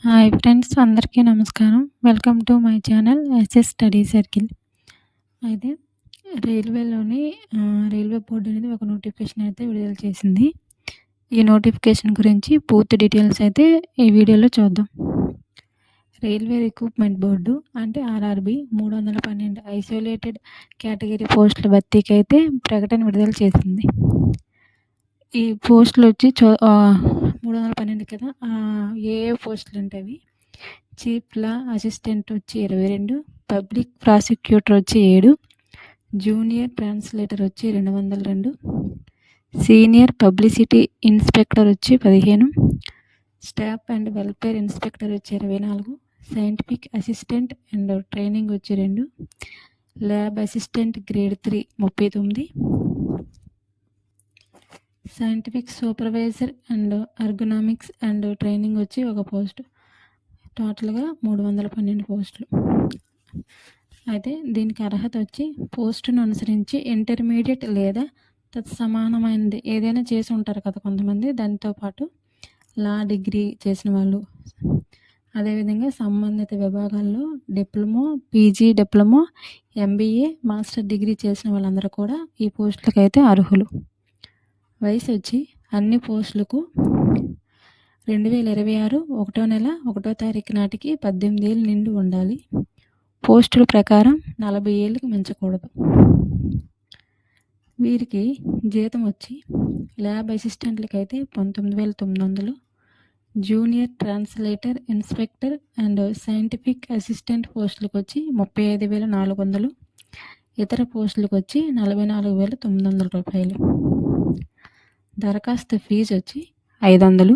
Hi friends, అందరికీ నమస్కారం. Welcome to my channel SS study circle. అయితే రైల్వేలోని రైల్వే బోర్డ్ అనేది ఒక నోటిఫికేషన్ అయితే విడుదల చేసింది. ఈ నోటిఫికేషన్ గురించి పూర్తి డీటెయిల్స్ అయితే ఈ వీడియోలో చూద్దాం. రైల్వే రిక్రూట్మెంట్ బోర్డు అంటే ఆర్ఆర్బి 312 ఐసోలేటెడ్ కేటగిరీ పోస్టుల భర్తీకి అయితే ప్రకటన విడుదల చేసింది. ఈ పోస్టులు వచ్చి 312 కదా. ఏ పోస్టులు అంటే అవి చీఫ్ లా అసిస్టెంట్ వచ్చి 22, పబ్లిక్ ప్రాసిక్యూటర్ వచ్చి 7, జూనియర్ ట్రాన్స్లేటర్ వచ్చి 202, సీనియర్ పబ్లిసిటీ ఇన్స్పెక్టర్ వచ్చి 15, స్టాఫ్ అండ్ వెల్ఫేర్ ఇన్స్పెక్టర్ వచ్చి 24, సైంటిఫిక్ అసిస్టెంట్ అండ్ ట్రైనింగ్ వచ్చి 2, lab assistant grade 3 39, scientific supervisor and ergonomics and training వచ్చి ఒక పోస్టు. టోటల్గా 312 పోస్టులు. అయితే దీనికి అర్హత వచ్చి పోస్టును అనుసరించి ఇంటర్మీడియట్ లేదా తత్సమానమైనది ఏదైనా చేసి ఉంటారు కదా కొంతమంది. దాంతోపాటు లా డిగ్రీ చేసిన వాళ్ళు, అదేవిధంగా సంబంధిత విభాగాల్లో diploma, PG diploma, MBA, master degree చేసిన వాళ్ళందరూ కూడా ఈ పోస్టులకు అయితే అర్హులు. వయసు వచ్చి అన్ని పోస్టులకు 2026 1వ నెల 1వ తారీఖు నాటికి 18 ఏళ్ళు నిండి ఉండాలి. పోస్టుల ప్రకారం 40 ఏళ్ళకి మించకూడదు. వీరికి జీతం వచ్చి ల్యాబ్ అసిస్టెంట్లకి అయితే 19,900, junior translator inspector and scientific assistant పోస్టులకు వచ్చి 35,400, ఇతర పోస్టులకు వచ్చి 44,900 రూపాయలు. దరఖాస్తు ఫీజు వచ్చి 500.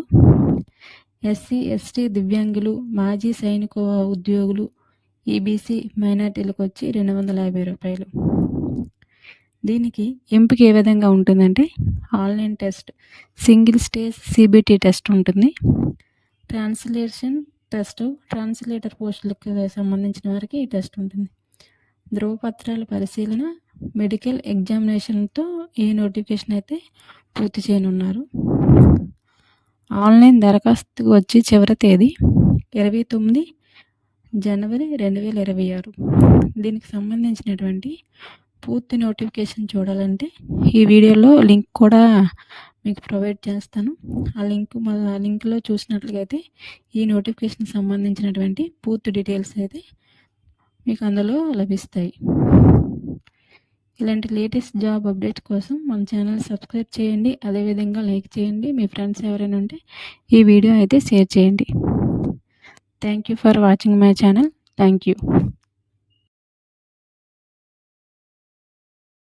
ఎస్సీ, ఎస్టీ, దివ్యాంగులు, మాజీ సైనిక ఉద్యోగులు, ఈబీసీ మైనార్టీలకు వచ్చి 250 రూపాయలు. దీనికి ఎంపిక ఏ విధంగా ఉంటుందంటే online test, single stage CBT test ఉంటుంది. ట్రాన్స్లేషన్ టెస్ట్, ట్రాన్స్లేటర్ పోస్టులకు సంబంధించిన వారికి ఈ టెస్ట్ ఉంటుంది. ధ్రువపత్రాల పరిశీలన, మెడికల్ ఎగ్జామినేషన్తో ఈ నోటిఫికేషన్ అయితే పూర్తి చేయనున్నారు. ఆన్లైన్ దరఖాస్తు వచ్చి చివరి తేదీ 29 జనవరి 2026. దీనికి సంబంధించినటువంటి పూర్తి నోటిఫికేషన్ చూడాలంటే ఈ వీడియోలో లింక్ కూడా మీకు ప్రొవైడ్ చేస్తాను. ఆ లింక్లో చూసినట్లుగా అయితే ఈ నోటిఫికేషన్కి సంబంధించినటువంటి పూర్తి డీటెయిల్స్ అయితే మీకు అందులో లభిస్తాయి. ఇలాంటి లేటెస్ట్ జాబ్ అప్డేట్స్ కోసం మన ఛానల్ సబ్స్క్రైబ్ చేయండి. అదేవిధంగా లైక్ చేయండి. మీ ఫ్రెండ్స్ ఎవరైనా ఉంటే ఈ వీడియో అయితే షేర్ చేయండి. Thank you for watching my channel. Thank you.